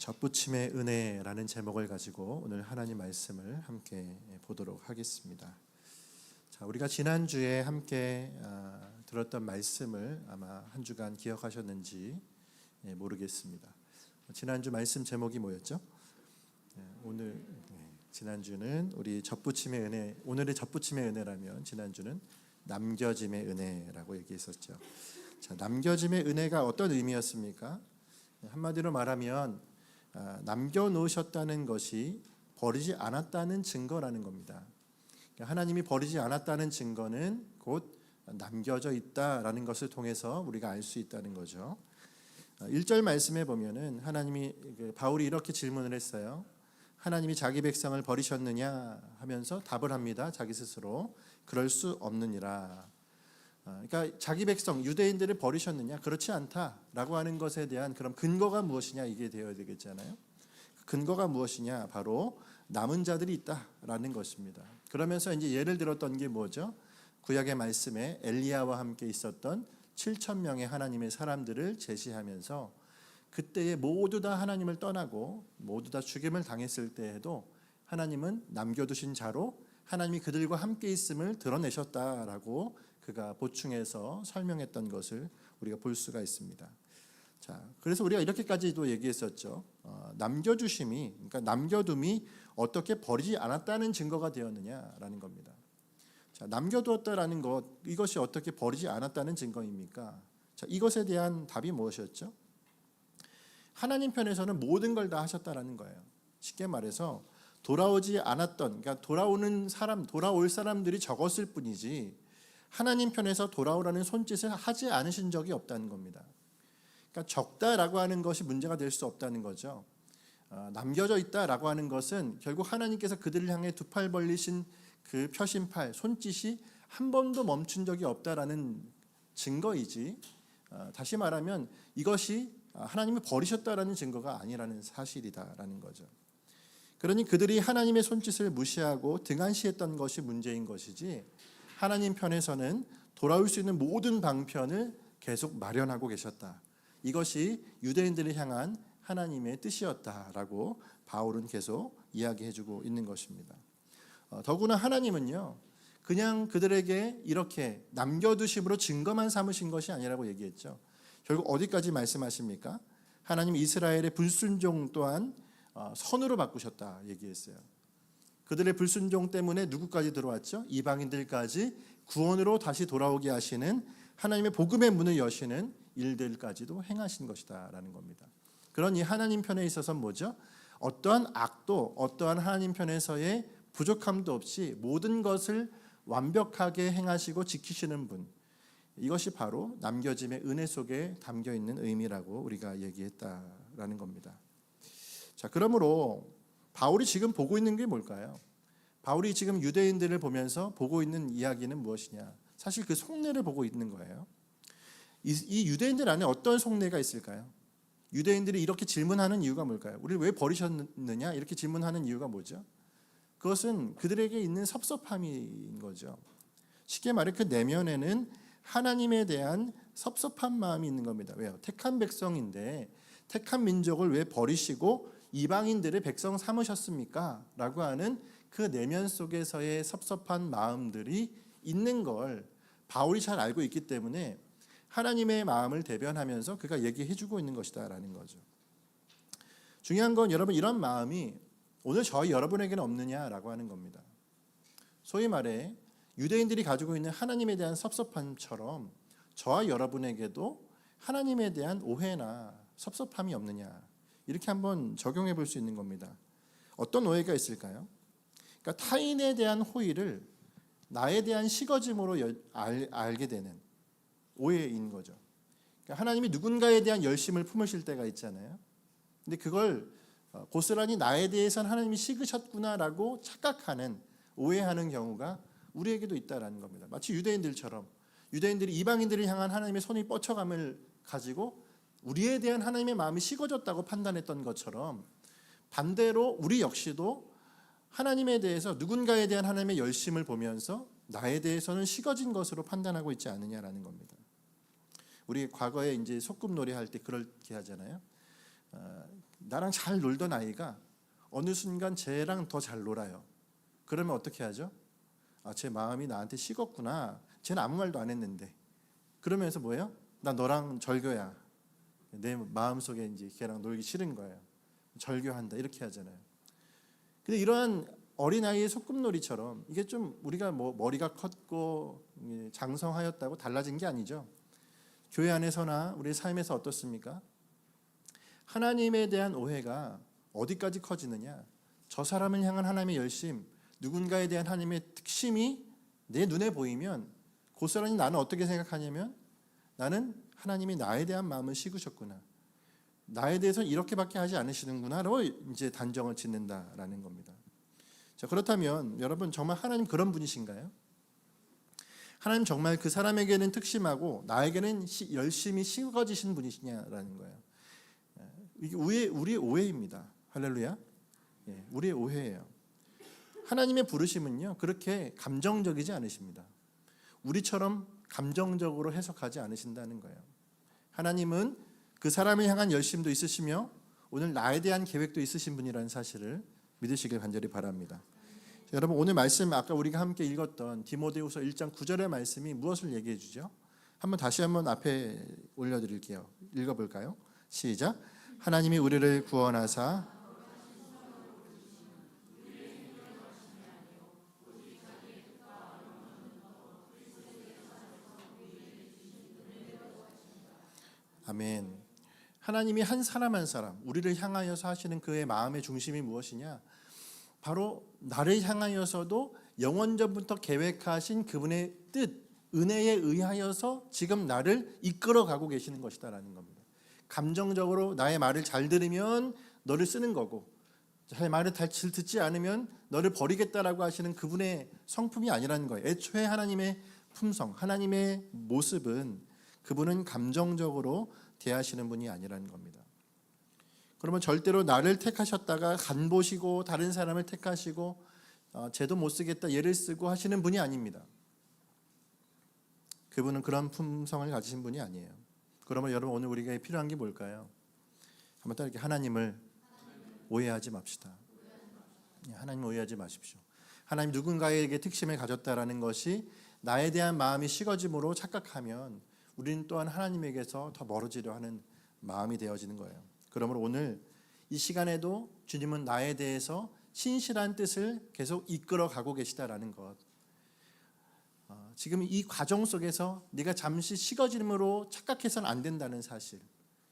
접붙임의 은혜라는 제목을 가지고 오늘 하나님 말씀을 함께 보도록 하겠습니다. 자, 우리가 지난주에 함께 들었던 말씀을 아마 한 주간 기억하셨는지 모르겠습니다. 지난주 말씀 제목이 뭐였죠? 지난주는 우리 접붙임의 은혜, 오늘의 접붙임의 은혜라면 지난주는 남겨짐의 은혜라고 얘기했었죠. 자, 남겨짐의 은혜가 어떤 의미였습니까? 한마디로 말하면 남겨놓으셨다는 것이 버리지 않았다는 증거라는 겁니다. 하나님이 버리지 않았다는 증거는 곧 남겨져 있다라는 것을 통해서 우리가 알 수 있다는 거죠. 1절 말씀에 보면은 바울이 이렇게 질문을 했어요. 하나님이 자기 백성을 버리셨느냐 하면서 답을 합니다. 자기 스스로 그럴 수 없느니라. 그러니까 자기 백성 유대인들을 버리셨느냐? 그렇지 않다라고 하는 것에 대한 그런 근거가 무엇이냐 이게 되어야 되겠잖아요. 근거가 무엇이냐? 바로 남은 자들이 있다라는 것입니다. 그러면서 이제 예를 들었던 게 뭐죠? 구약의 말씀에 엘리야와 함께 있었던 7,000명의 하나님의 사람들을 제시하면서 그때에 모두 다 하나님을 떠나고 모두 다 죽임을 당했을 때에도 하나님은 남겨두신 자로 하나님이 그들과 함께 있음을 드러내셨다라고 그가 보충해서 설명했던 것을 우리가 볼 수가 있습니다. 자, 그래서 우리가 이렇게까지도 얘기했었죠. 남겨주심이, 그러니까 남겨둠이 어떻게 버리지 않았다는 증거가 되었느냐라는 겁니다. 자, 남겨두었다라는 것, 이것이 어떻게 버리지 않았다는 증거입니까? 자, 이것에 대한 답이 무엇이었죠? 하나님 편에서는 모든 걸 다 하셨다라는 거예요. 쉽게 말해서 돌아오지 않았던, 그러니까 돌아올 사람들이 적었을 뿐이지 하나님 편에서 돌아오라는 손짓을 하지 않으신 적이 없다는 겁니다. 그러니까 적다라고 하는 것이 문제가 될 수 없다는 거죠. 남겨져 있다라고 하는 것은 결국 하나님께서 그들을 향해 두 팔 벌리신 그 펴신 팔, 손짓이 한 번도 멈춘 적이 없다라는 증거이지, 다시 말하면 이것이 하나님이 버리셨다라는 증거가 아니라는 사실이다라는 거죠. 그러니 그들이 하나님의 손짓을 무시하고 등한시했던 것이 문제인 것이지, 하나님 편에서는 돌아올 수 있는 모든 방편을 계속 마련하고 계셨다. 이것이 유대인들을 향한 하나님의 뜻이었다라고 바울은 계속 이야기해주고 있는 것입니다. 더구나 하나님은요, 그냥 그들에게 이렇게 남겨두심으로 증거만 삼으신 것이 아니라고 얘기했죠. 결국 어디까지 말씀하십니까? 하나님 이스라엘의 불순종 또한 선으로 바꾸셨다 얘기했어요. 그들의 불순종 때문에 누구까지 들어왔죠? 이방인들까지 구원으로 다시 돌아오게 하시는 하나님의 복음의 문을 여시는 일들까지도 행하신 것이다라는 겁니다. 그러니 하나님 편에 있어서 뭐죠? 어떠한 악도 어떠한 하나님 편에서의 부족함도 없이 모든 것을 완벽하게 행하시고 지키시는 분, 이것이 바로 남겨짐의 은혜 속에 담겨 있는 의미라고 우리가 얘기했다라는 겁니다. 자, 그러므로 바울이 지금 보고 있는 게 뭘까요? 바울이 지금 유대인들을 보면서 보고 있는 이야기는 무엇이냐? 사실 그 속내를 보고 있는 거예요. 이 유대인들 안에 어떤 속내가 있을까요? 유대인들이 이렇게 질문하는 이유가 뭘까요? 우리를 왜 버리셨느냐? 이렇게 질문하는 이유가 뭐죠? 그것은 그들에게 있는 섭섭함인 거죠. 쉽게 말해 그 내면에는 하나님에 대한 섭섭한 마음이 있는 겁니다. 왜요? 택한 백성인데 택한 민족을 왜 버리시고 이방인들을 백성 삼으셨습니까? 라고 하는 그 내면 속에서의 섭섭한 마음들이 있는 걸 바울이 잘 알고 있기 때문에 하나님의 마음을 대변하면서 그가 얘기해주고 있는 것이다 라는 거죠. 중요한 건 여러분, 이런 마음이 오늘 저희 여러분에게는 없느냐라고 하는 겁니다. 소위 말해 유대인들이 가지고 있는 하나님에 대한 섭섭함처럼 저와 여러분에게도 하나님에 대한 오해나 섭섭함이 없느냐, 이렇게 한번 적용해 볼 수 있는 겁니다. 어떤 오해가 있을까요? 그러니까 타인에 대한 호의를 나에 대한 시거짐으로 알게 되는 오해인 거죠. 그러니까 하나님이 누군가에 대한 열심을 품으실 때가 있잖아요. 근데 그걸 고스란히 나에 대해서는 하나님이 식으셨구나라고 착각하는, 오해하는 경우가 우리에게도 있다라는 겁니다. 마치 유대인들처럼 유대인들이 이방인들을 향한 하나님의 손이 뻗쳐감을 가지고 우리에 대한 하나님의 마음이 식어졌다고 판단했던 것처럼, 반대로 우리 역시도 하나님에 대해서 누군가에 대한 하나님의 열심을 보면서 나에 대해서는 식어진 것으로 판단하고 있지 않느냐라는 겁니다. 우리 과거에 이제 소꿉놀이 할 때 그렇게 하잖아요. 나랑 잘 놀던 아이가 어느 순간 쟤랑 더 잘 놀아요. 그러면 어떻게 하죠? 제 마음이 나한테 식었구나. 쟤는 아무 말도 안 했는데. 그러면서 뭐예요? 나 너랑 절교야. 내 마음속에 이제 걔랑 놀기 싫은 거예요. 절교한다 이렇게 하잖아요. 근데 이러한 어린아이의 소꿉놀이처럼 이게 좀 우리가 뭐 머리가 컸고 장성하였다고 달라진 게 아니죠. 교회 안에서나 우리 삶에서 어떻습니까? 하나님에 대한 오해가 어디까지 커지느냐? 저 사람을 향한 하나님의 열심, 누군가에 대한 하나님의 특심이 내 눈에 보이면 고스란히 나는 어떻게 생각하냐면 나는 하나님이 나에 대한 마음을 식으셨구나. 나에 대해서 이렇게밖에 하지 않으시는구나로 이제 단정을 짓는다라는 겁니다. 자, 그렇다면 여러분 정말 하나님 그런 분이신가요? 하나님 정말 그 사람에게는 특심하고 나에게는 열심히 식어지신 분이시냐라는 거예요. 이게 우리의 오해입니다. 할렐루야. 우리의 오해예요. 하나님의 부르심은요 그렇게 감정적이지 않으십니다. 우리처럼 감정적으로 해석하지 않으신다는 거예요. 하나님은 그 사람을 향한 열심도 있으시며 오늘 나에 대한 계획도 있으신 분이라는 사실을 믿으시길 간절히 바랍니다. 자, 여러분 오늘 말씀 아까 우리가 함께 읽었던 디모데후서 1장 9절의 말씀이 무엇을 얘기해 주죠? 다시 한번 앞에 올려드릴게요. 읽어볼까요? 시작. 하나님이 우리를 구원하사 아멘. 하나님이 한 사람 한 사람 우리를 향하여서 하시는 그의 마음의 중심이 무엇이냐? 바로 나를 향하여서도 영원전부터 계획하신 그분의 뜻, 은혜에 의하여서 지금 나를 이끌어가고 계시는 것이다라는 겁니다. 감정적으로 나의 말을 잘 들으면 너를 쓰는 거고 잘 말을 잘 듣지 않으면 너를 버리겠다라고 하시는 그분의 성품이 아니라는 거예요. 애초에 하나님의 품성, 하나님의 모습은 그분은 감정적으로 대하시는 분이 아니라는 겁니다. 그러면 절대로 나를 택하셨다가 간 보시고 다른 사람을 택하시고 쟤도 못 쓰겠다 얘를 쓰고 하시는 분이 아닙니다. 그분은 그런 품성을 가지신 분이 아니에요. 그러면 여러분 오늘 우리가 필요한 게 뭘까요? 한번 또 이렇게 하나님을 오해하지 맙시다. 하나님 오해하지 마십시오. 하나님 누군가에게 특심을 가졌다라는 것이 나에 대한 마음이 식어짐으로 착각하면 우리는 또한 하나님에게서 더 멀어지려 하는 마음이 되어지는 거예요. 그러므로 오늘 이 시간에도 주님은 나에 대해서 신실한 뜻을 계속 이끌어가고 계시다라는 것. 지금 이 과정 속에서 네가 잠시 식어짐으로 착각해서는 안 된다는 사실.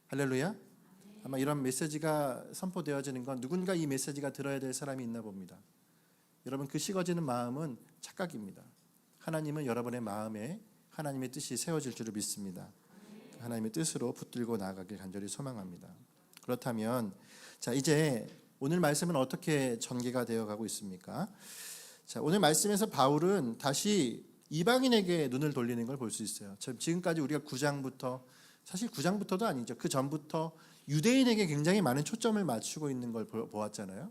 할렐루야. 아마 이런 메시지가 선포되어지는 건 누군가 이 메시지가 들어야 될 사람이 있나 봅니다. 여러분 그 식어지는 마음은 착각입니다. 하나님은 여러분의 마음에 하나님의 뜻이 세워질 줄을 믿습니다. 하나님의 뜻으로 붙들고 나아가길 간절히 소망합니다. 그렇다면 자 이제 오늘 말씀은 어떻게 전개가 되어가고 있습니까? 자 오늘 말씀에서 바울은 다시 이방인에게 눈을 돌리는 걸 볼 수 있어요. 지금까지 우리가 9장부터 사실 9장부터도 아니죠. 그 전부터 유대인에게 굉장히 많은 초점을 맞추고 있는 걸 보았잖아요.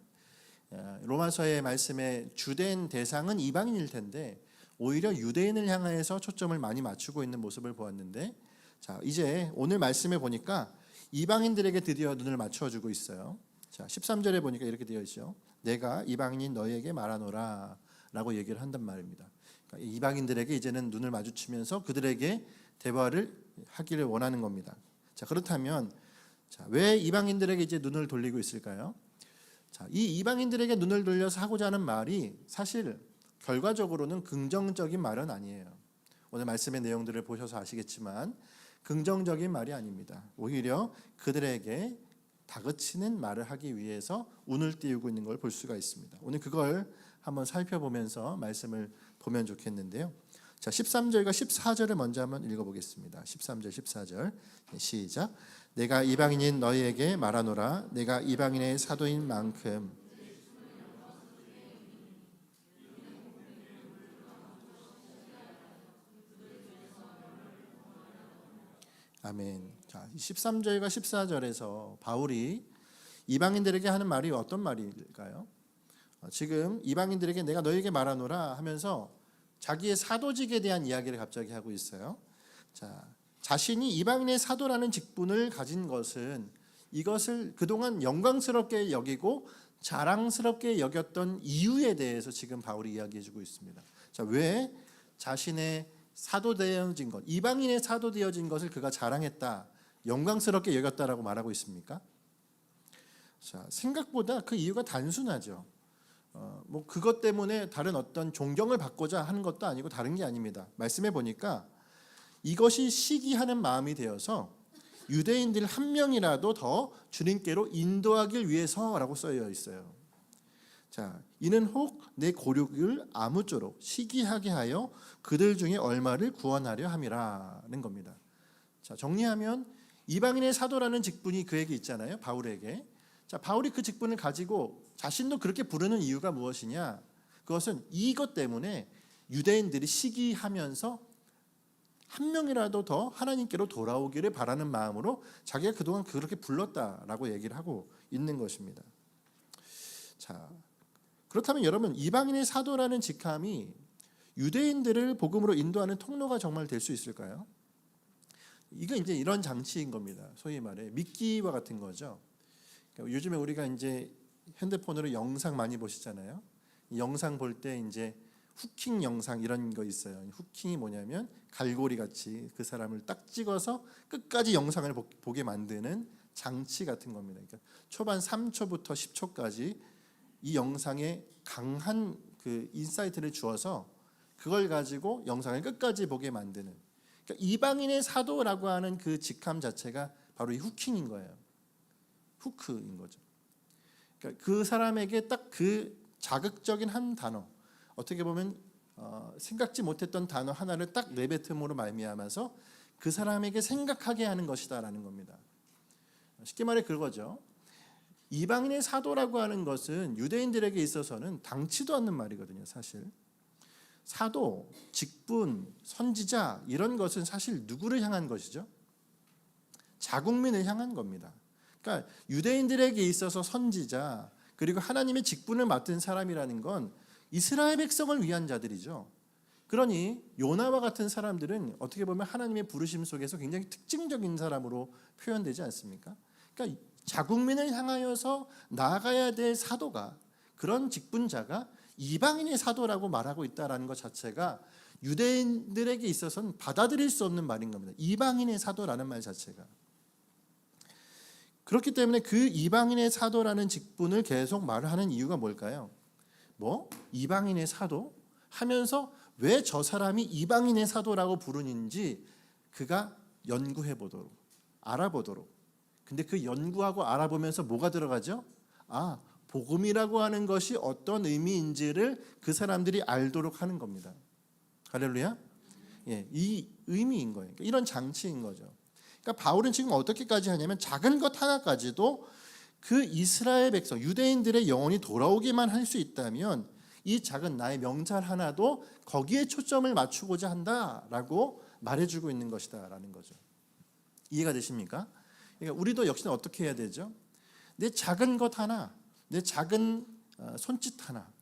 로마서의 말씀에 주된 대상은 이방인일 텐데 오히려 유대인을 향해서 초점을 많이 맞추고 있는 모습을 보았는데 자 이제 오늘 말씀에 보니까 이방인들에게 드디어 눈을 맞춰주고 있어요. 자 13절에 보니까 이렇게 되어 있죠. 내가 이방인인 너희에게 말하노라 라고 얘기를 한단 말입니다. 그러니까 이방인들에게 이제는 눈을 마주치면서 그들에게 대화를 하기를 원하는 겁니다. 자 그렇다면 자, 왜 이방인들에게 이제 눈을 돌리고 있을까요? 자, 이 이방인들에게 눈을 돌려서 하고자 하는 말이 사실 결과적으로는 긍정적인 말은 아니에요. 오늘 말씀의 내용들을 보셔서 아시겠지만 긍정적인 말이 아닙니다. 오히려 그들에게 다그치는 말을 하기 위해서 운을 띄우고 있는 걸 볼 수가 있습니다. 오늘 그걸 한번 살펴보면서 말씀을 보면 좋겠는데요. 자, 13절과 14절을 먼저 한번 읽어보겠습니다. 13절, 14절 시작. 내가 이방인인 너희에게 말하노라. 내가 이방인의 사도인 만큼 아멘. 자, 13절과 14절에서 바울이 이방인들에게 하는 말이 어떤 말일까요? 지금 이방인들에게 내가 너희에게 말하노라 하면서 자기의 사도직에 대한 이야기를 갑자기 하고 있어요. 자, 자신이 이방인의 사도라는 직분을 가진 것은 이것을 그동안 영광스럽게 여기고 자랑스럽게 여겼던 이유에 대해서 지금 바울이 이야기해주고 있습니다. 자, 왜 자신의 사도되어진 것, 이방인의 사도되어진 것을 그가 자랑했다, 영광스럽게 여겼다라고 말하고 있습니까? 자, 생각보다 그 이유가 단순하죠. 뭐 그것 때문에 다른 어떤 존경을 받고자 하는 것도 아니고 다른 게 아닙니다. 말씀해 보니까 이것이 시기하는 마음이 되어서 유대인들 한 명이라도 더 주님께로 인도하길 위해서라고 쓰여 있어요. 자, 이는 혹 내 고륙을 아무쪼록 시기하게 하여 그들 중에 얼마를 구원하려 함이라는 겁니다. 자, 정리하면 이방인의 사도라는 직분이 그에게 있잖아요. 바울에게. 자, 바울이 그 직분을 가지고 자신도 그렇게 부르는 이유가 무엇이냐? 그것은 이것 때문에 유대인들이 시기하면서 한 명이라도 더 하나님께로 돌아오기를 바라는 마음으로 자기가 그동안 그렇게 불렀다라고 얘기를 하고 있는 것입니다. 자, 그렇다면 여러분, 이방인의 사도라는 직함이 유대인들을 복음으로 인도하는 통로가 정말 될 수 있을까요? 이게 이제 이런 장치인 겁니다. 소위 말해 미끼와 같은 거죠. 그러니까 요즘에 우리가 이제 핸드폰으로 영상 많이 보시잖아요. 영상 볼 때 이제 후킹 영상 이런 거 있어요. 후킹이 뭐냐면 갈고리 같이 그 사람을 딱 찍어서 끝까지 영상을 보게 만드는 장치 같은 겁니다. 그러니까 초반 3초부터 10초까지 이 영상에 강한 그 인사이트를 주어서 그걸 가지고 영상을 끝까지 보게 만드는, 그러니까 이방인의 사도라고 하는 그 직함 자체가 바로 이 후킹인 거예요. 후크인 거죠. 그러니까 그 사람에게 딱 그 자극적인 한 단어, 어떻게 보면 생각지 못했던 단어 하나를 딱 내뱉음으로 말미암아서 그 사람에게 생각하게 하는 것이다라는 겁니다. 쉽게 말해 그거죠. 이방인의 사도라고 하는 것은 유대인들에게 있어서는 당치도 않는 말이거든요. 사실 사도, 직분, 선지자 이런 것은 사실 누구를 향한 것이죠? 자국민을 향한 겁니다. 그러니까 유대인들에게 있어서 선지자 그리고 하나님의 직분을 맡은 사람이라는 건 이스라엘 백성을 위한 자들이죠. 그러니 요나와 같은 사람들은 어떻게 보면 하나님의 부르심 속에서 굉장히 특징적인 사람으로 표현되지 않습니까? 그러니까 자국민을 향하여서 나아가야 될 사도가, 그런 직분자가 이방인의 사도라고 말하고 있다는 것 자체가 유대인들에게 있어서는 받아들일 수 없는 말인 겁니다. 이방인의 사도라는 말 자체가. 그렇기 때문에 그 이방인의 사도라는 직분을 계속 말을 하는 이유가 뭘까요? 뭐? 이방인의 사도? 하면서 왜 저 사람이 이방인의 사도라고 부르는지 그가 연구해 보도록, 알아보도록. 근데 그 연구하고 알아보면서 뭐가 들어가죠? 아, 복음이라고 하는 것이 어떤 의미인지를 그 사람들이 알도록 하는 겁니다. 할렐루야? 예, 이 의미인 거예요. 이런 장치인 거죠. 그러니까 바울은 지금 어떻게까지 하냐면 작은 것 하나까지도 그 이스라엘 백성, 유대인들의 영혼이 돌아오기만 할 수 있다면 이 작은 나의 명찰 하나도 거기에 초점을 맞추고자 한다라고 말해주고 있는 것이다라는 거죠. 이해가 되십니까? 그러니까 우리도 역시나 어떻게 해야 되죠? 내 작은 것 하나, 내 작은 손짓 하나,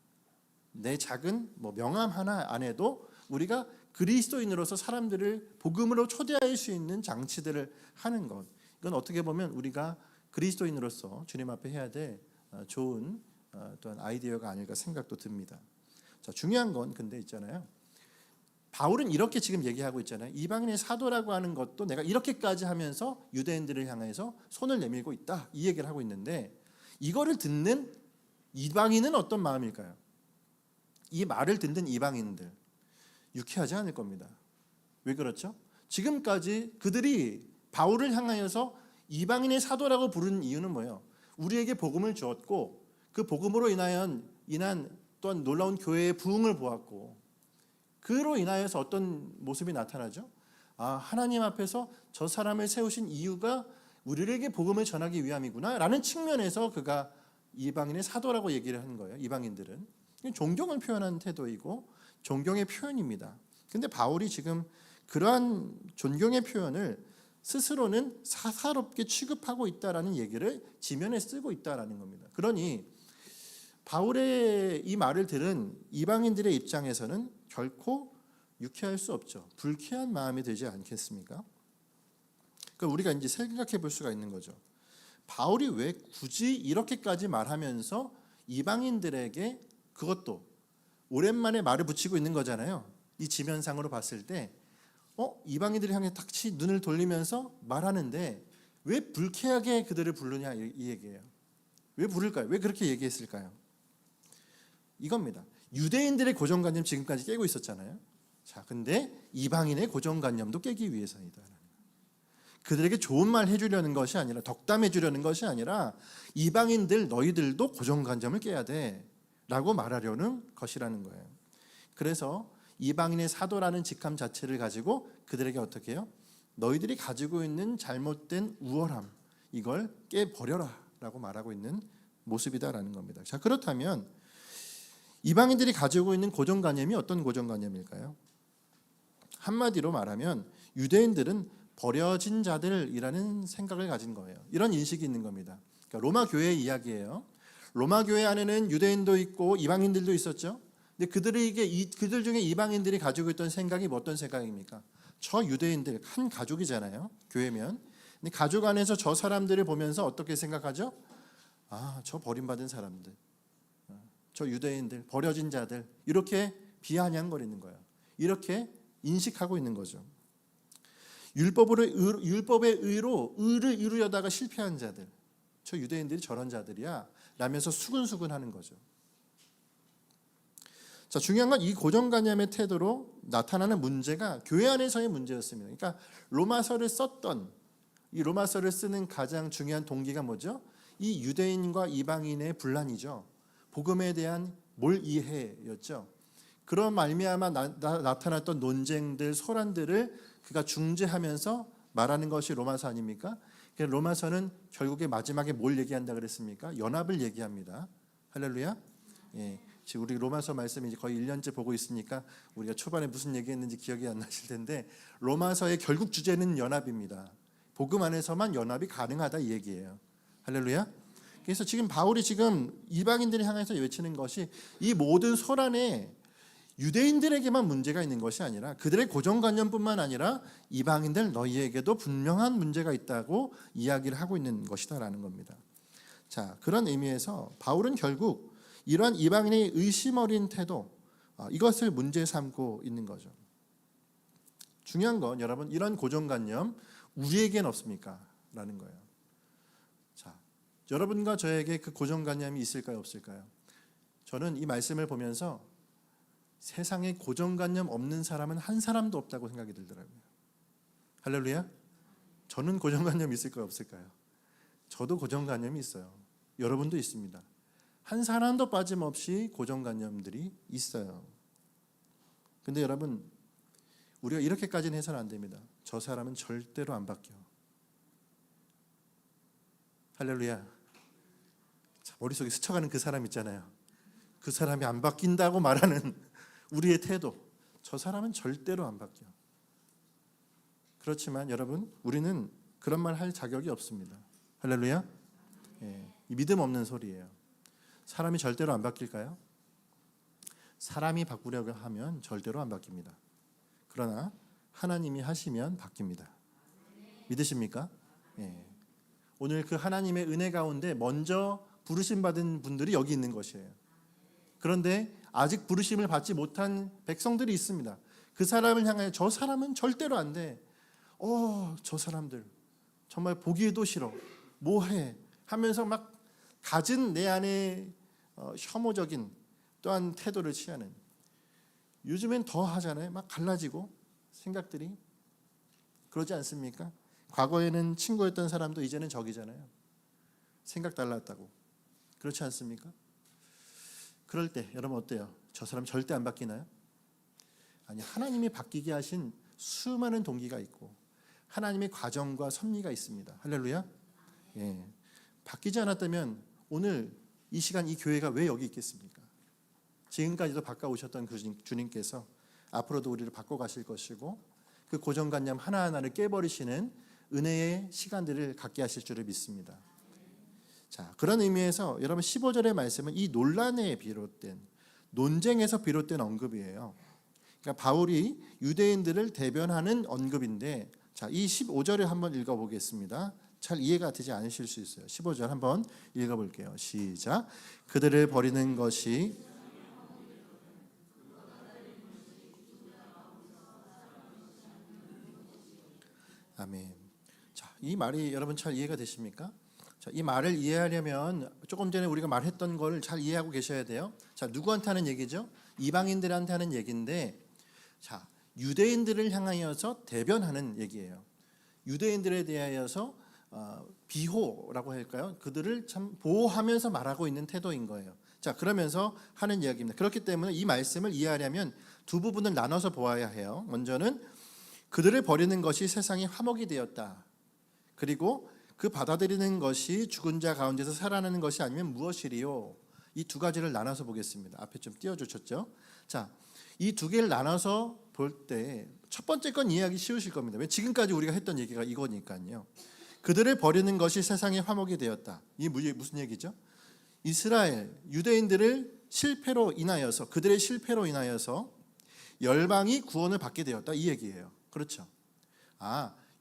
내 작은 명함 하나 안에도 우리가 그리스도인으로서 사람들을 복음으로 초대할 수 있는 장치들을 하는 것, 이건 어떻게 보면 우리가 그리스도인으로서 주님 앞에 해야 될 좋은 또한 아이디어가 아닐까 생각도 듭니다. 자, 중요한 건 근데 있잖아요. 바울은 이렇게 지금 얘기하고 있잖아요. 이방인의 사도라고 하는 것도 내가 이렇게까지 하면서 유대인들을 향해서 손을 내밀고 있다, 이 얘기를 하고 있는데, 이거를 듣는 이방인은 어떤 마음일까요? 이 말을 듣는 이방인들 유쾌하지 않을 겁니다. 왜 그렇죠? 지금까지 그들이 바울을 향하여서 이방인의 사도라고 부르는 이유는 뭐예요? 우리에게 복음을 주었고 그 복음으로 인한 또한 놀라운 교회의 부흥을 보았고, 그로 인하여서 어떤 모습이 나타나죠? 아, 하나님 앞에서 저 사람을 세우신 이유가 우리에게 복음을 전하기 위함이구나 라는 측면에서 그가 이방인의 사도라고 얘기를 하는 거예요. 이방인들은 존경을 표현하는 태도이고 존경의 표현입니다. 근데 바울이 지금 그러한 존경의 표현을 스스로는 사사롭게 취급하고 있다라는 얘기를 지면에 쓰고 있다라는 겁니다. 그러니 바울의 이 말을 들은 이방인들의 입장에서는 결코 유쾌할 수 없죠. 불쾌한 마음이 되지 않겠습니까? 그러니까 우리가 이제 생각해 볼 수가 있는 거죠. 바울이 왜 굳이 이렇게까지 말하면서 이방인들에게 그것도 오랜만에 말을 붙이고 있는 거잖아요. 이 지면상으로 봤을 때 이방인들이 향해 탁치 눈을 돌리면서 말하는데 왜 불쾌하게 그들을 부르냐 이 얘기예요. 왜 부를까요? 왜 그렇게 얘기했을까요? 이겁니다. 유대인들의 고정관념 지금까지 깨고 있었잖아요. 자, 근데 이방인의 고정관념도 깨기 위해서이다. 그들에게 좋은 말 해주려는 것이 아니라, 덕담해 주려는 것이 아니라 이방인들 너희들도 고정관념을 깨야 돼 라고 말하려는 것이라는 거예요. 그래서 이방인의 사도라는 직함 자체를 가지고 그들에게 어떻게 해요? 너희들이 가지고 있는 잘못된 우월함, 이걸 깨버려라 라고 말하고 있는 모습이다라는 겁니다. 자, 그렇다면 이방인들이 가지고 있는 고정관념이 어떤 고정관념일까요? 한마디로 말하면 유대인들은 버려진 자들이라는 생각을 가진 거예요. 이런 인식이 있는 겁니다. 그러니까 로마 교회의 이야기예요. 로마 교회 안에는 유대인도 있고 이방인들도 있었죠. 근데 그들 중에 이방인들이 가지고 있던 생각이 어떤 생각입니까? 저 유대인들 한 가족이잖아요. 교회면. 근데 가족 안에서 저 사람들을 보면서 어떻게 생각하죠? 저 버림받은 사람들, 저 유대인들, 버려진 자들, 이렇게 비아냥거리는 거예요. 이렇게 인식하고 있는 거죠. 율법의 의로 의를 이루려다가 실패한 자들, 저 유대인들이 저런 자들이야 라면서 수근수근하는 거죠. 자, 중요한 건 이 고정관념의 태도로 나타나는 문제가 교회 안에서의 문제였습니다. 그러니까 로마서를 썼던, 이 로마서를 쓰는 가장 중요한 동기가 뭐죠? 이 유대인과 이방인의 분란이죠. 복음에 대한 몰이해였죠. 그런 말미암아 나타났던 논쟁들, 소란들을 그가 중재하면서 말하는 것이 로마서 아닙니까? 로마서는 결국에 마지막에 뭘 얘기한다 그랬습니까? 연합을 얘기합니다. 할렐루야. 예. 지금 우리 로마서 말씀 이제 거의 1년째 보고 있으니까 우리가 초반에 무슨 얘기했는지 기억이 안 나실 텐데, 로마서의 결국 주제는 연합입니다. 복음 안에서만 연합이 가능하다 이 얘기예요. 할렐루야. 그래서 지금 바울이 지금 이방인들을 향해서 외치는 것이 이 모든 소란에 유대인들에게만 문제가 있는 것이 아니라 그들의 고정관념뿐만 아니라 이방인들 너희에게도 분명한 문제가 있다고 이야기를 하고 있는 것이다라는 겁니다. 자, 그런 의미에서 바울은 결국 이러한 이방인의 의심 어린 태도, 이것을 문제 삼고 있는 거죠. 중요한 건 여러분, 이런 고정관념 우리에겐 없습니까? 라는 거예요. 자, 여러분과 저에게 그 고정관념이 있을까요? 없을까요? 저는 이 말씀을 보면서 세상에 고정관념 없는 사람은 한 사람도 없다고 생각이 들더라고요. 할렐루야. 저는 고정관념 있을까요? 없을까요? 저도 고정관념이 있어요. 여러분도 있습니다. 한 사람도 빠짐없이 고정관념들이 있어요. 근데 여러분, 우리가 이렇게까지는 해서는 안 됩니다. 저 사람은 절대로 안 바뀌어. 할렐루야. 자, 머릿속에 스쳐가는 그 사람 있잖아요. 그 사람이 안 바뀐다고 말하는 우리의 태도, 저 사람은 절대로 안 바뀌어. 그렇지만 여러분, 우리는 그런 말 할 자격이 없습니다. 할렐루야. 예, 믿음 없는 소리예요. 사람이 절대로 안 바뀔까요? 사람이 바꾸려고 하면 절대로 안 바뀝니다. 그러나 하나님이 하시면 바뀝니다. 믿으십니까? 예. 오늘 그 하나님의 은혜 가운데 먼저 부르심 받은 분들이 여기 있는 것이에요. 그런데 아직 부르심을 받지 못한 백성들이 있습니다. 그 사람을 향하여 저 사람은 절대로 안 돼. 저 사람들 정말 보기에도 싫어. 뭐해? 하면서 막 갖은 내 안에 혐오적인 또한 태도를 취하는, 요즘엔 더 하잖아요. 막 갈라지고 생각들이. 그러지 않습니까? 과거에는 친구였던 사람도 이제는 적이잖아요. 생각 달랐다고. 그렇지 않습니까? 그럴 때 여러분 어때요? 저 사람 절대 안 바뀌나요? 아니, 하나님이 바뀌게 하신 수많은 동기가 있고 하나님의 과정과 섭리가 있습니다. 할렐루야. 예. 바뀌지 않았다면 오늘 이 시간 이 교회가 왜 여기 있겠습니까? 지금까지도 바꿔오셨던 그 주님께서 앞으로도 우리를 바꿔가실 것이고 그 고정관념 하나하나를 깨버리시는 은혜의 시간들을 갖게 하실 줄을 믿습니다. 자, 그런 의미에서 여러분 15절의 말씀은 이 논란에 비롯된, 논쟁에서 비롯된 언급이에요. 그러니까 바울이 유대인들을 대변하는 언급인데, 자, 이 15절을 한번 읽어보겠습니다. 잘 이해가 되지 않으실 수 있어요. 15절 한번 읽어볼게요. 시작. 그들을 버리는 것이 아멘. 자, 이 말이 여러분 잘 이해가 되십니까? 자, 이 말을 이해하려면 조금 전에 우리가 말했던 걸 잘 이해하고 계셔야 돼요. 자, 누구한테 하는 얘기죠? 이방인들한테 하는 얘기인데, 자, 유대인들을 향하여서 대변하는 얘기예요. 유대인들에 대하여서 비호라고 할까요? 그들을 참 보호하면서 말하고 있는 태도인 거예요. 자, 그러면서 하는 이야기입니다. 그렇기 때문에 이 말씀을 이해하려면 두 부분을 나눠서 보아야 해요. 먼저는 그들을 버리는 것이 세상의 화목이 되었다. 그리고 그 받아들이는 것이 죽은 자 가운데서 살아나는 것이 아니면 무엇이리요? 이 두 가지를 나눠서 보겠습니다. 앞에 좀 띄워주셨죠? 자, 이 두 개를 나눠서 볼 때 첫 번째 건 이해하기 쉬우실 겁니다. 왜? 지금까지 우리가 했던 얘기가 이거니까요. 그들을 버리는 것이 세상의 화목이 되었다. 이게 무슨 얘기죠? 이스라엘, 유대인들을 실패로 인하여서, 그들의 실패로 인하여서 열방이 구원을 받게 되었다. 이 얘기예요. 그렇죠?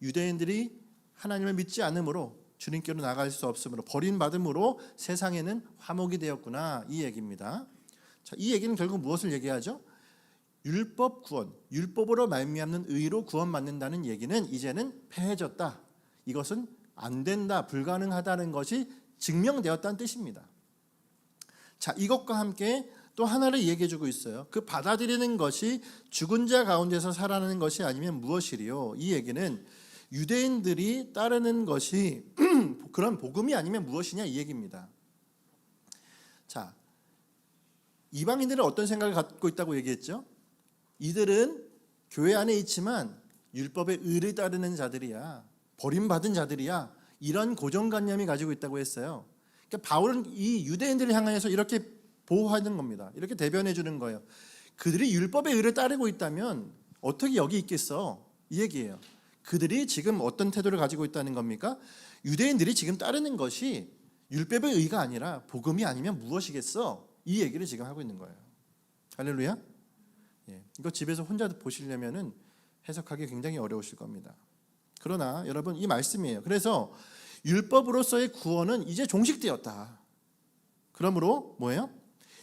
유대인들이 하나님을 믿지 않으므로 주님께로 나갈 수 없으므로 버림받음으로 세상에는 화목이 되었구나. 이 얘기입니다. 자, 이 얘기는 결국 무엇을 얘기하죠? 율법 구원, 율법으로 말미암는 의로 구원받는다는 얘기는 이제는 패해졌다. 이것은 안 된다, 불가능하다는 것이 증명되었다는 뜻입니다. 자, 이것과 함께 또 하나를 얘기해 주고 있어요. 그 받아들이는 것이 죽은 자 가운데서 살아나는 것이 아니면 무엇이리요? 이 얘기는 유대인들이 따르는 것이 그런 복음이 아니면 무엇이냐 이 얘기입니다. 자, 이방인들은 어떤 생각을 갖고 있다고 얘기했죠? 이들은 교회 안에 있지만 율법의 의를 따르는 자들이야, 버림받은 자들이야, 이런 고정관념이 가지고 있다고 했어요. 그러니까 바울은 이 유대인들을 향해서 이렇게 보호하는 겁니다. 이렇게 대변해 주는 거예요. 그들이 율법의 의를 따르고 있다면 어떻게 여기 있겠어? 이 얘기예요. 그들이 지금 어떤 태도를 가지고 있다는 겁니까? 유대인들이 지금 따르는 것이 율법의 의가 아니라 복음이 아니면 무엇이겠어? 이 얘기를 지금 하고 있는 거예요. 할렐루야. 이거 집에서 혼자 보시려면은 해석하기 굉장히 어려우실 겁니다. 그러나 여러분 이 말씀이에요. 그래서 율법으로서의 구원은 이제 종식되었다. 그러므로 뭐예요?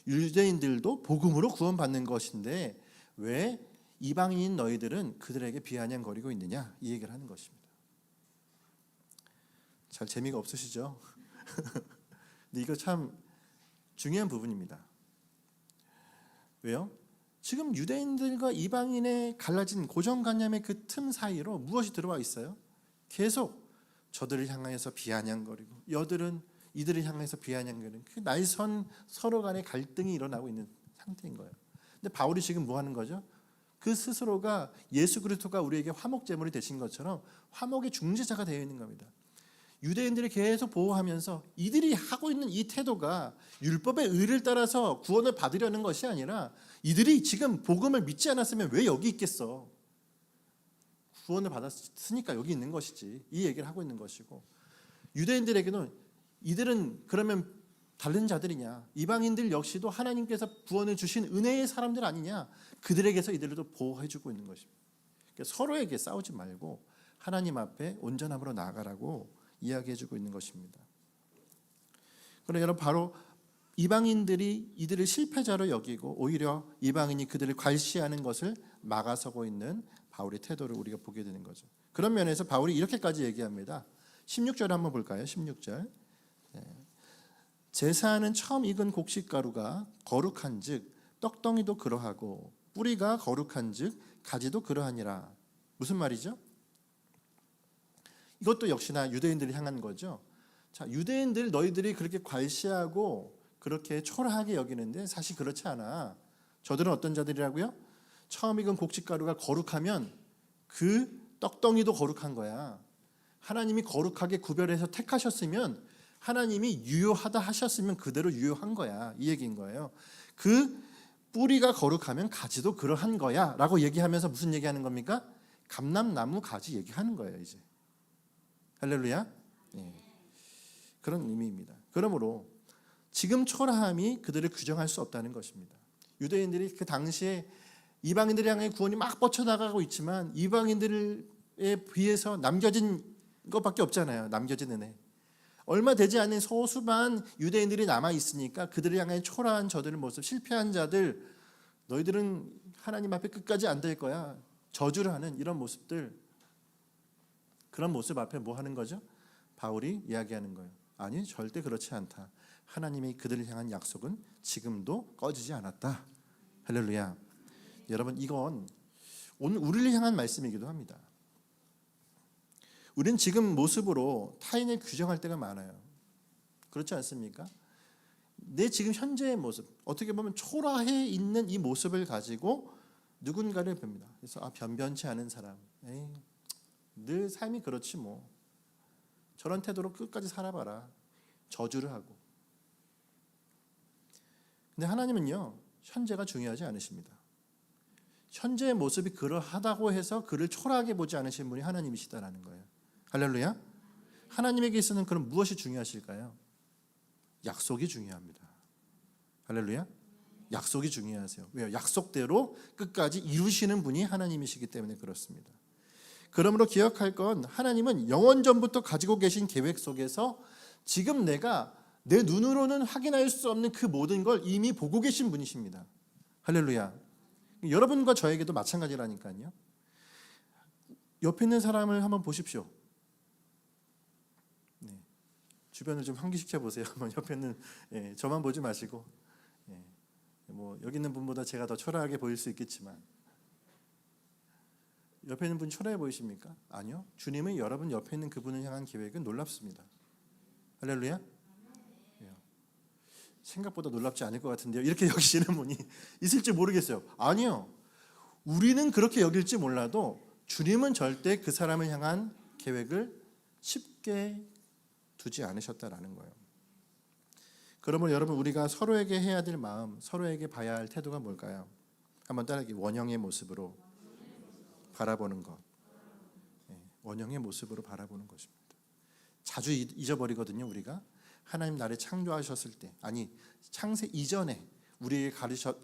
유대인들도 복음으로 구원받는 것인데 왜 이방인인 너희들은 그들에게 비아냥거리고 있느냐? 이 얘기를 하는 것입니다. 잘 재미가 없으시죠? 근데 이거 참 중요한 부분입니다. 왜요? 지금 유대인들과 이방인의 갈라진 고정관념의 그 틈 사이로 무엇이 들어와 있어요? 계속 저들을 향하여서 비아냥거리고 여들은 이들을 향해서 비아냥거리는 그 날선 서로 간의 갈등이 일어나고 있는 상태인 거예요. 근데 바울이 지금 뭐 하는 거죠? 그 스스로가 예수 그리스도가 우리에게 화목 제물이 되신 것처럼 화목의 중재자가 되어 있는 겁니다. 유대인들이 계속 보호하면서 이들이 하고 있는 이 태도가 율법의 의를 따라서 구원을 받으려는 것이 아니라 이들이 지금 복음을 믿지 않았으면 왜 여기 있겠어? 구원을 받았으니까 여기 있는 것이지. 이 얘기를 하고 있는 것이고, 유대인들에게는 이들은 그러면 다른 자들이냐? 이방인들 역시도 하나님께서 구원을 주신 은혜의 사람들 아니냐? 그들에게서 이들도 보호해주고 있는 것입니다. 그러니까 서로에게 싸우지 말고 하나님 앞에 온전함으로 나아가라고 이야기해주고 있는 것입니다. 그러나 여러분 바로 이방인들이 이들을 실패자로 여기고 오히려 이방인이 그들을 괄시하는 것을 막아서고 있는 바울의 태도를 우리가 보게 되는 거죠. 그런 면에서 바울이 이렇게까지 얘기합니다. 16절 한번 볼까요? 16절. 제사하는 처음 익은 곡식가루가 거룩한즉 떡덩이도 그러하고 뿌리가 거룩한즉 가지도 그러하니라. 무슨 말이죠? 이것도 역시나 유대인들을 향한 거죠. 자, 유대인들 너희들이 그렇게 괄시하고 그렇게 초라하게 여기는데 사실 그렇지 않아. 저들은 어떤 자들이라고요? 처음 익은 곡식가루가 거룩하면 그 떡덩이도 거룩한 거야. 하나님이 거룩하게 구별해서 택하셨으면 하나님이 유효하다 하셨으면 그대로 유효한 거야. 이 얘기인 거예요. 그 뿌리가 거룩하면 가지도 그러한 거야 라고 얘기하면서 무슨 얘기하는 겁니까? 감람나무 가지 얘기하는 거예요. 이제 할렐루야. 그런 의미입니다. 그러므로 지금 초라함이 그들을 규정할 수 없다는 것입니다. 유대인들이 그 당시에 이방인들을 향해 구원이 막 뻗쳐나가고 있지만 이방인들에 비해서 남겨진 것밖에 없잖아요. 남겨진 은혜. 얼마 되지 않은 소수만 유대인들이 남아 있으니까 그들을 향해 초라한 저들의 모습, 실패한 자들, 너희들은 하나님 앞에 끝까지 안 될 거야. 저주를 하는 이런 모습들, 그런 모습 앞에 뭐 하는 거죠? 바울이 이야기하는 거예요. 아니, 절대 그렇지 않다. 하나님이 그들을 향한 약속은 지금도 꺼지지 않았다. 할렐루야. 여러분, 이건 오늘 우리를 향한 말씀이기도 합니다. 우리는 지금 모습으로 타인을 규정할 때가 많아요. 그렇지 않습니까? 내 지금 현재의 모습, 어떻게 보면 초라해 있는 이 모습을 가지고 누군가를 봅니다. 그래서 변변치 않은 사람, 에이, 늘 삶이 그렇지 뭐, 저런 태도로 끝까지 살아봐라, 저주를 하고. 근데 하나님은요, 현재가 중요하지 않으십니다. 현재의 모습이 그러하다고 해서 그를 초라하게 보지 않으신 분이 하나님이시다라는 거예요. 할렐루야. 하나님에게 있어서는 그럼 무엇이 중요하실까요? 약속이 중요합니다. 할렐루야. 약속이 중요하세요. 왜요? 약속대로 끝까지 이루시는 분이 하나님이시기 때문에 그렇습니다. 그러므로 기억할 건, 하나님은 영원 전부터 가지고 계신 계획 속에서 지금 내가 내 눈으로는 확인할 수 없는 그 모든 걸 이미 보고 계신 분이십니다. 할렐루야. 여러분과 저에게도 마찬가지라니까요. 옆에 있는 사람을 한번 보십시오. 네. 주변을 좀 환기시켜 보세요. 옆에 있는, 저만 보지 마시고, 뭐 여기 있는 분보다 제가 더 초라하게 보일 수 있겠지만, 옆에 있는 분이 초라해 보이십니까? 아니요. 주님의 여러분 옆에 있는 그분을 향한 계획은 놀랍습니다. 할렐루야. 생각보다 놀랍지 않을 것 같은데요, 이렇게 여기시는 분이 있을지 모르겠어요. 아니요. 우리는 그렇게 여길지 몰라도 주님은 절대 그 사람을 향한 계획을 쉽게 두지 않으셨다라는 거예요. 그러면 여러분, 우리가 서로에게 해야 될 마음, 서로에게 봐야 할 태도가 뭘까요? 한번 따라하기. 원형의 모습으로 바라보는 것. 원형의 모습으로 바라보는 것입니다. 자주 잊어버리거든요. 우리가 하나님 나를 창조하셨을 때, 아니 창세 이전에 우리에게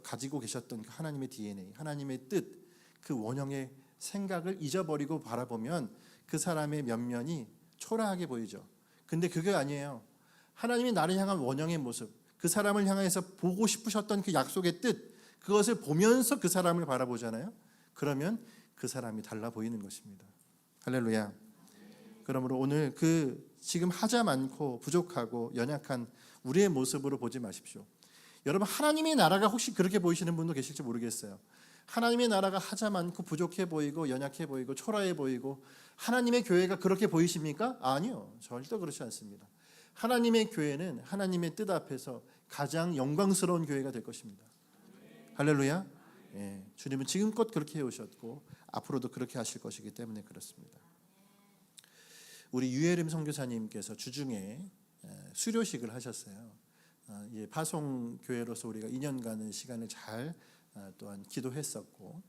가지고 계셨던 그 하나님의 DNA, 하나님의 뜻, 그 원형의 생각을 잊어버리고 바라보면 그 사람의 면면이 초라하게 보이죠. 근데 그게 아니에요. 하나님이 나를 향한 원형의 모습, 그 사람을 향해서 보고 싶으셨던 그 약속의 뜻, 그것을 보면서 그 사람을 바라보잖아요. 그러면 그 사람이 달라 보이는 것입니다. 할렐루야. 그러므로 오늘 지금 하자 많고 부족하고 연약한 우리의 모습으로 보지 마십시오. 여러분, 하나님의 나라가 혹시 그렇게 보이시는 분도 계실지 모르겠어요. 하나님의 나라가 하자 많고 부족해 보이고 연약해 보이고 초라해 보이고, 하나님의 교회가 그렇게 보이십니까? 아니요. 절대 그렇지 않습니다. 하나님의 교회는 하나님의 뜻 앞에서 가장 영광스러운 교회가 될 것입니다. 할렐루야. 주님은 지금껏 그렇게 해오셨고 앞으로도 그렇게 하실 것이기 때문에 그렇습니다. 우리 유혜림 선교사님께서 주중에 수료식을 하셨어요. 파송교회로서 우리가 2년간의 시간을 잘 또한 기도했었고,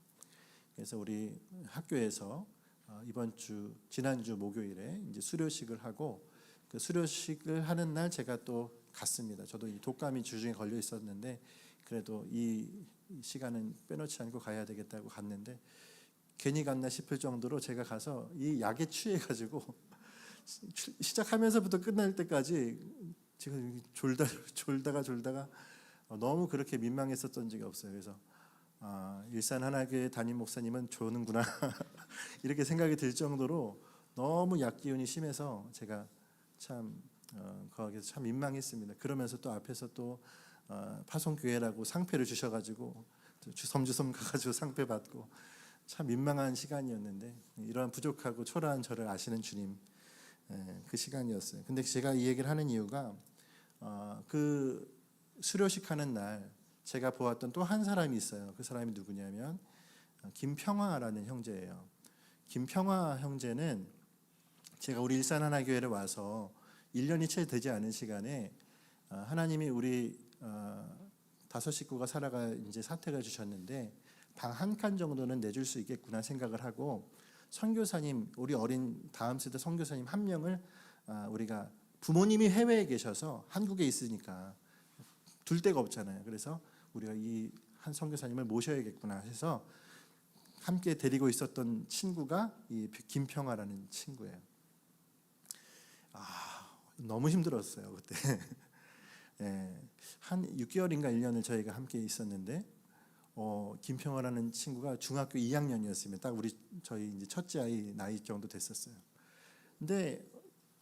그래서 우리 학교에서 지난주 목요일에 이제 수료식을 하고, 그 수료식을 하는 날 제가 또 갔습니다. 저도 이 독감이 주중에 걸려 있었는데 그래도 이 시간은 빼놓지 않고 가야 되겠다고 갔는데, 괜히 갔나 싶을 정도로 제가 가서 이 약에 취해가지고 시작하면서부터 끝날 때까지 지금 졸다가 너무 그렇게 민망했었던 적이 없어요. 그래서 일산 하나교회 담임 목사님은 조는구나 이렇게 생각이 들 정도로 너무 약 기운이 심해서 제가 참 거기서 참 민망했습니다. 그러면서 또 앞에서 또 파송교회라고 상패를 주셔가지고 주섬주섬 가가지고 상패 받고 참 민망한 시간이었는데, 이러한 부족하고 초라한 저를 아시는 주님, 그 시간이었어요. 근데 제가 이 얘기를 하는 이유가 그 수료식 하는 날 제가 보았던 또 한 사람이 있어요. 그 사람이 누구냐면 김평화라는 형제예요. 김평화 형제는 제가 우리 일산 하나교회를 와서 1년이 채 되지 않은 시간에 하나님이 우리 5 식구가 살아가 이제 사택을 주셨는데 방 한 칸 정도는 내줄 수 있겠구나 생각을 하고, 선교사님, 우리 어린 다음 세대 선교사님 한 명을 우리가 부모님이 해외에 계셔서 한국에 있으니까 둘 데가 없잖아요. 그래서 우리가 이 한 선교사님을 모셔야겠구나 해서 함께 데리고 있었던 친구가 이 김평화라는 친구예요. 너무 힘들었어요 그때. 예, 한 6개월인가 1년을 저희가 함께 있었는데 김평화라는 친구가 중학교 2학년이었으면 딱 저희 이제 첫째 아이 나이 정도 됐었어요. 근데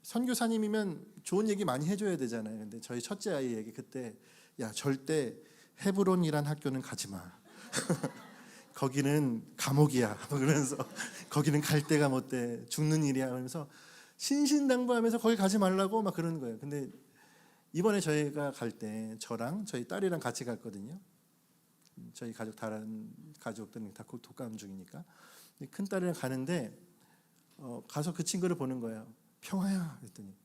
선교사님이면 좋은 얘기 많이 해줘야 되잖아요. 근데 저희 첫째 아이에게 그때 야 절대 헤브론이란 학교는 가지 마. 거기는 감옥이야. 그러면서 거기는 갈 데가 못 돼. 죽는 일이야. 그러면서 신신당부하면서 거기 가지 말라고 막 그러는 거예요. 근데 이번에 저희가 갈 때 저랑 저희 딸이랑 같이 갔거든요. 저희 가족 다른 가족들은 다 독감 중이니까 큰 딸이랑 가는데 가서 그 친구를 보는 거예요. 평화야 그랬더니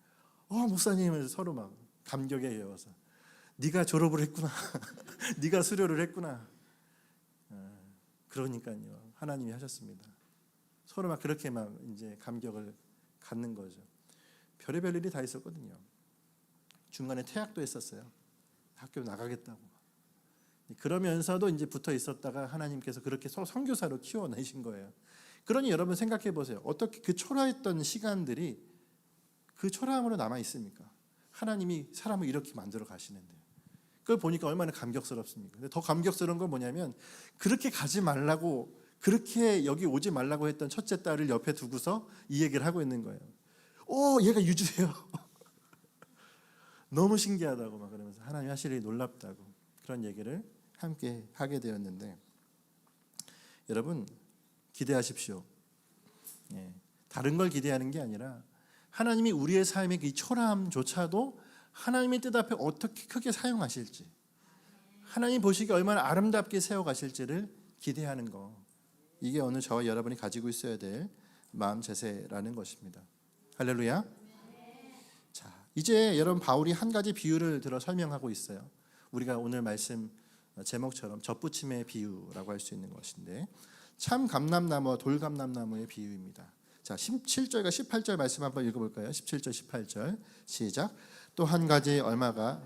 목사님 하면서 서로 막 감격에 겨워서 네가 졸업을 했구나. 네가 수료를 했구나. 그러니까요. 하나님이 하셨습니다. 서로 막 그렇게 막 이제 감격을 갖는 거죠. 별의별 일이 다 있었거든요. 중간에 퇴학도 했었어요. 학교 나가겠다고. 그러면서도 이제 붙어 있었다가 하나님께서 그렇게 선교사로 키워내신 거예요. 그러니 여러분 생각해 보세요. 어떻게 그 초라했던 시간들이 그 초라함으로 남아 있습니까? 하나님이 사람을 이렇게 만들어 가시는데 그걸 보니까 얼마나 감격스럽습니까? 근데 더 감격스러운 건 뭐냐면 그렇게 가지 말라고 그렇게 여기 오지 말라고 했던 첫째 딸을 옆에 두고서 이 얘기를 하고 있는 거예요. 얘가 유주예요. 너무 신기하다고 막 그러면서 하나님 하실 일이 놀랍다고 그런 얘기를 함께 하게 되었는데 여러분 기대하십시오. 다른 걸 기대하는 게 아니라 하나님이 우리의 삶의 이 초라함조차도 하나님의 뜻 앞에 어떻게 크게 사용하실지 하나님 보시기에 얼마나 아름답게 세워가실지를 기대하는 거 이게 오늘 저와 여러분이 가지고 있어야 될 마음 자세라는 것입니다. 할렐루야. 자, 이제 여러분 바울이 한 가지 비유를 들어 설명하고 있어요. 우리가 오늘 말씀 제목처럼 젖부침의 비유라고 할 수 있는 것인데 참 감람나무와 돌감람나무의 비유입니다. 자, 17절과 18절 말씀 한번 읽어볼까요? 17절 18절 시작. 또 한 가지 얼마가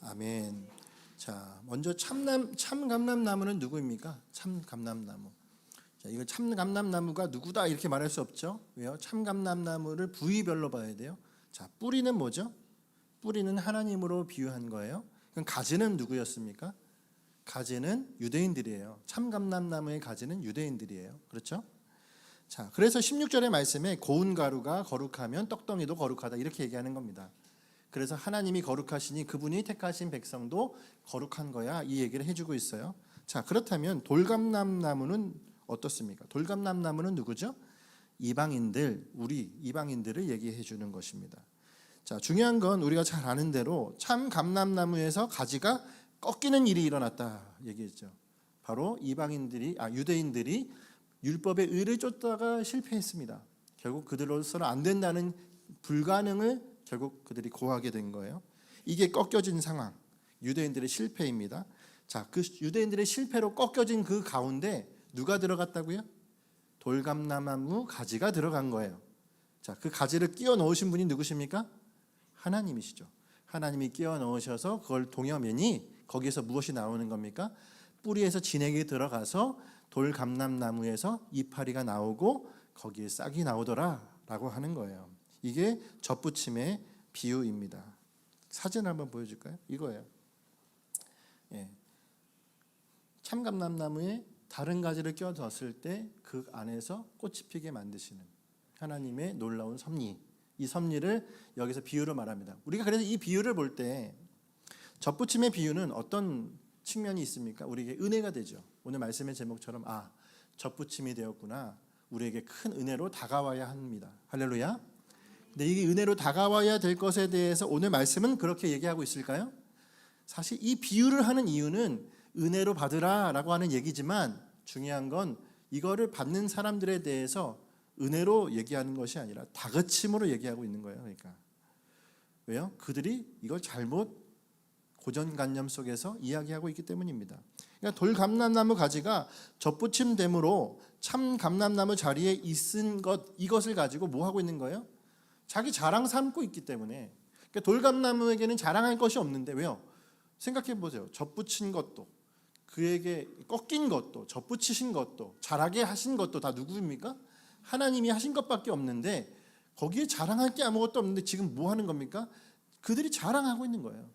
아멘. 자, 먼저 참 감람나무는 누구입니까? 참 감람나무. 자, 이거 참 감람나무가 누구다 이렇게 말할 수 없죠. 왜요? 참 감람나무를 부위별로 봐야 돼요. 자, 뿌리는 뭐죠? 뿌리는 하나님으로 비유한 거예요. 그럼 가지는 누구였습니까? 가지는 유대인들이에요. 참 감람나무의 가지는 유대인들이에요. 그렇죠? 자, 그래서 16절의 말씀에 고운 가루가 거룩하면 떡덩이도 거룩하다 이렇게 얘기하는 겁니다. 그래서 하나님이 거룩하시니 그분이 택하신 백성도 거룩한 거야 이 얘기를 해주고 있어요. 자, 그렇다면 돌감람나무는 어떻습니까? 돌감람나무는 누구죠? 이방인들, 우리 이방인들을 얘기해 주는 것입니다. 자, 중요한 건 우리가 잘 아는 대로 참 감람나무에서 가지가 꺾이는 일이 일어났다 얘기했죠. 바로 유대인들이 율법의 의를 쫓다가 실패했습니다. 결국 그들로서는 안 된다는 불가능을 결국 그들이 고하게 된 거예요. 이게 꺾여진 상황, 유대인들의 실패입니다. 자, 그 유대인들의 실패로 꺾여진 그 가운데 누가 들어갔다고요? 돌감나무 가지가 들어간 거예요. 자, 그 가지를 끼워 넣으신 분이 누구십니까? 하나님이시죠. 하나님이 끼워 넣으셔서 그걸 동여매니 거기에서 무엇이 나오는 겁니까? 뿌리에서 진액이 들어가서 돌감람나무에서 이파리가 나오고 거기에 싹이 나오더라라고 하는 거예요. 이게 젖부침의 비유입니다. 사진 한번 보여줄까요? 이거예요. 참감람나무에 다른 가지를 끼워 넣었을 때 그 안에서 꽃이 피게 만드시는 하나님의 놀라운 섭리. 이 섭리를 여기서 비유로 말합니다. 우리가 그래서 이 비유를 볼 때 젖부침의 비유는 어떤 측면이 있습니까? 우리에게 은혜가 되죠. 오늘 말씀의 제목처럼 젖부침이 되었구나. 우리에게 큰 은혜로 다가와야 합니다. 할렐루야. 근데 이게 은혜로 다가와야 될 것에 대해서 오늘 말씀은 그렇게 얘기하고 있을까요? 사실 이 비유를 하는 이유는 은혜로 받으라라고 하는 얘기지만 중요한 건 이거를 받는 사람들에 대해서 은혜로 얘기하는 것이 아니라 다그침으로 얘기하고 있는 거예요. 그러니까 왜요? 그들이 이걸 잘못 고정관념 속에서 이야기하고 있기 때문입니다. 그러니까 돌감람나무 가지가 젖부침됨으로 참 감람나무 자리에 있은 이것을 가지고 뭐 하고 있는 거예요? 자기 자랑 삼고 있기 때문에. 그러니까 돌감나무에게는 자랑할 것이 없는데 왜요? 생각해 보세요. 젖붙인 것도, 그에게 꺾인 것도, 젖붙이신 것도, 자라게 하신 것도 다 누구입니까? 하나님이 하신 것밖에 없는데 거기에 자랑할 게 아무것도 없는데 지금 뭐 하는 겁니까? 그들이 자랑하고 있는 거예요.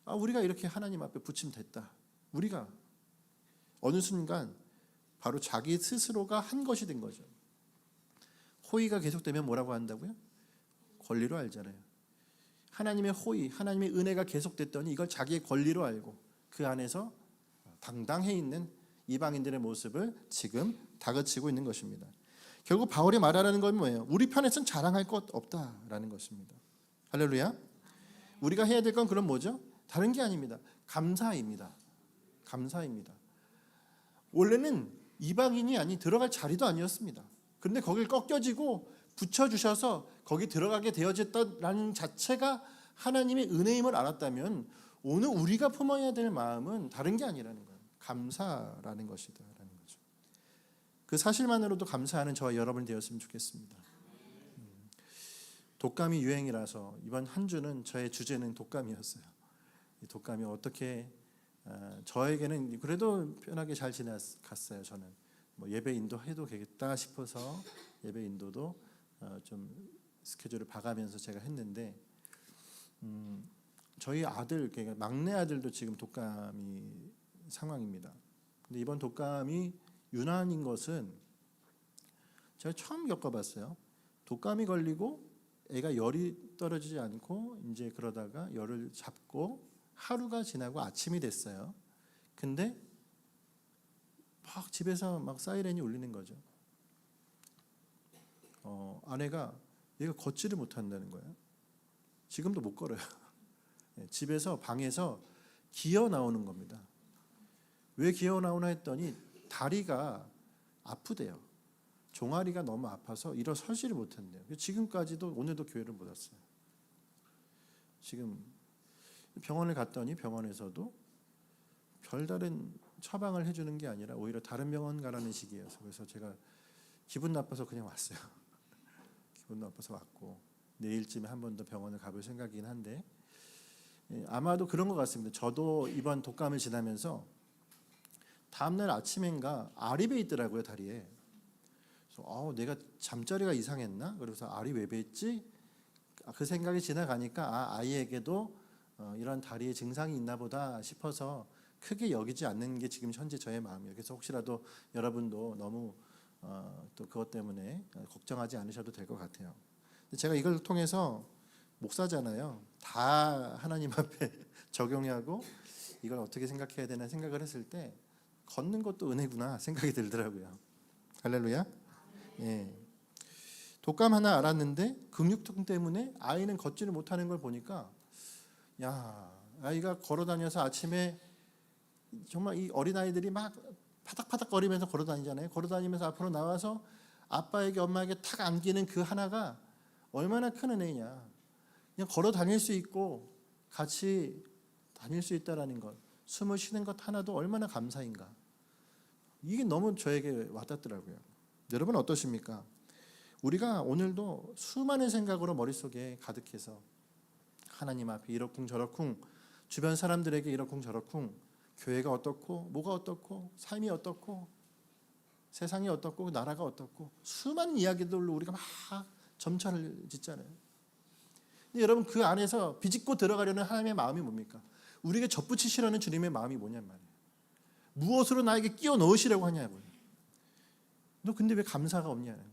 우리가 이렇게 하나님 앞에 붙임 됐다. 우리가 어느 순간 바로 자기 스스로가 한 것이 된 거죠. 호의가 계속되면 뭐라고 한다고요? 권리로 알잖아요. 하나님의 호의, 하나님의 은혜가 계속됐더니 이걸 자기의 권리로 알고 그 안에서 당당해 있는 이방인들의 모습을 지금 다그치고 있는 것입니다. 결국 바울이 말하라는 건 뭐예요? 우리 편에서는 자랑할 것 없다라는 것입니다. 할렐루야. 우리가 해야 될 건 그럼 뭐죠? 다른 게 아닙니다. 감사입니다. 감사입니다. 원래는 이방인이 들어갈 자리도 아니었습니다. 그런데 거길 꺾여지고 붙여주셔서 거기 들어가게 되어졌다는 자체가 하나님의 은혜임을 알았다면 오늘 우리가 품어야 될 마음은 다른 게 아니라는 거예요. 감사라는 것이다라는 거죠. 그 사실만으로도 감사하는 저와 여러분이 되었으면 좋겠습니다. 독감이 유행이라서 이번 한 주는 저의 주제는 독감이었어요. 이 독감이 어떻게 저에게는 그래도 편하게 잘 지나갔어요. 저는 뭐 예배 인도해도 되겠다 싶어서 예배 인도도 좀 스케줄을 봐가면서 제가 했는데 저희 아들, 그러니까 막내 아들도 지금 독감이 상황입니다. 근데 이번 독감이 유난인 것은 제가 처음 겪어봤어요. 독감이 걸리고 애가 열이 떨어지지 않고 이제 그러다가 열을 잡고 하루가 지나고 아침이 됐어요. 근데 막 집에서 막 사이렌이 울리는 거죠. 아내가 얘가 걷지를 못한다는 거예요. 지금도 못 걸어요. 집에서 방에서 기어 나오는 겁니다. 왜 기어 나오나 했더니 다리가 아프대요. 종아리가 너무 아파서 일어서지를 못한대요. 지금까지도 오늘도 교회를 못 왔어요. 지금 병원을 갔더니 병원에서도 별다른 처방을 해주는 게 아니라 오히려 다른 병원 가라는 식이어서 그래서 제가 기분 나빠서 그냥 왔어요. 기분 나빠서 왔고 내일쯤에 한 번 더 병원을 가볼 생각이긴 한데 아마도 그런 것 같습니다. 저도 이번 독감을 지나면서 다음날 아침인가 알이 배 있더라고요, 다리에. 그래서 내가 잠자리가 이상했나? 그래서 알이 왜 배있지? 그 생각이 지나가니까 아이에게도 이런 다리에 증상이 있나 보다 싶어서 크게 여기지 않는 게 지금 현재 저의 마음이에요. 그래서 혹시라도 여러분도 너무 또 그것 때문에 걱정하지 않으셔도 될 것 같아요. 근데 제가 이걸 통해서 목사잖아요. 다 하나님 앞에 적용하고 이걸 어떻게 생각해야 되나 생각을 했을 때 걷는 것도 은혜구나 생각이 들더라고요. 할렐루야. 예. 독감 하나 알았는데 근육통 때문에 아이는 걷지를 못하는 걸 보니까 아이가 걸어다녀서 아침에 정말 이 어린아이들이 막 파닥파닥거리면서 걸어다니잖아요. 걸어다니면서 앞으로 나와서 아빠에게 엄마에게 탁 안기는 그 하나가 얼마나 큰 은혜냐. 그냥 걸어다닐 수 있고 같이 다닐 수 있다는 것, 숨을 쉬는 것 하나도 얼마나 감사인가. 이게 너무 저에게 와닿더라고요. 여러분 어떠십니까? 우리가 오늘도 수많은 생각으로 머릿속에 가득해서 하나님 앞에 이러쿵 저러쿵 주변 사람들에게 이러쿵 저러쿵 교회가 어떻고 뭐가 어떻고 삶이 어떻고 세상이 어떻고 나라가 어떻고 수많은 이야기들로 우리가 막 점차를 짓잖아요. 근데 여러분 그 안에서 비집고 들어가려는 하나님의 마음이 뭡니까? 우리에게 덧붙이시라는 주님의 마음이 뭐냔 말이에요. 무엇으로 나에게 끼워 넣으시려고 하냐고요. 너 근데 왜 감사가 없냐는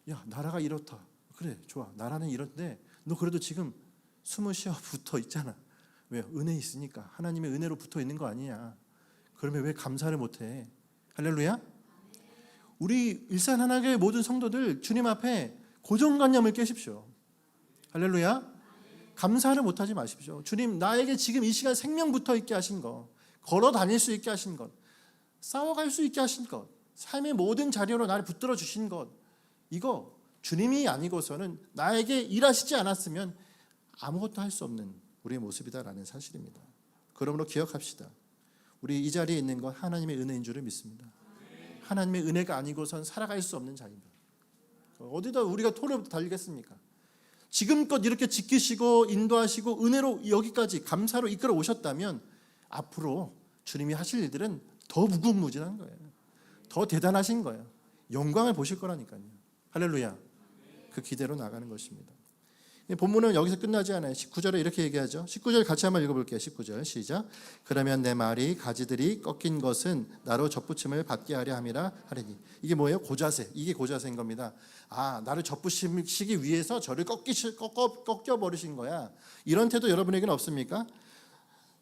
거예요. 나라가 이렇다. 그래 좋아. 나라는 이런데 너 그래도 지금 숨을 쉬어 붙어 있잖아. 왜? 은혜 있으니까. 하나님의 은혜로 붙어 있는 거 아니냐. 그러면 왜 감사를 못해? 할렐루야. 우리 일산 하나교회 모든 성도들 주님 앞에 고정관념을 깨십시오. 할렐루야. 감사를 못하지 마십시오. 주님 나에게 지금 이 시간 생명 붙어 있게 하신 것, 걸어 다닐 수 있게 하신 것, 싸워갈 수 있게 하신 것, 삶의 모든 자리로 나를 붙들어 주신 것, 이거 주님이 아니고서는 나에게 일하시지 않았으면 아무것도 할 수 없는 우리의 모습이다라는 사실입니다. 그러므로 기억합시다. 우리 이 자리에 있는 건 하나님의 은혜인 줄을 믿습니다. 하나님의 은혜가 아니고선 살아갈 수 없는 자입니다. 어디다 우리가 토를 달리겠습니까? 지금껏 이렇게 지키시고 인도하시고 은혜로 여기까지 감사로 이끌어 오셨다면 앞으로 주님이 하실 일들은 더 무궁무진한 거예요. 더 대단하신 거예요. 영광을 보실 거라니까요. 할렐루야. 그 기대로 나가는 것입니다. 본문은 여기서 끝나지 않아요. 19절에 이렇게 얘기하죠. 19절 같이 한번 읽어볼게요. 19절 시작. 그러면 내 말이 가지들이 꺾인 것은 나로 접붙임을 받게 하려 함이라 하리니. 이게 뭐예요? 고자세. 이게 고자세인 겁니다. 나를 접붙이시기 위해서 저를 꺾여버리신 거야. 이런 태도 여러분에게는 없습니까?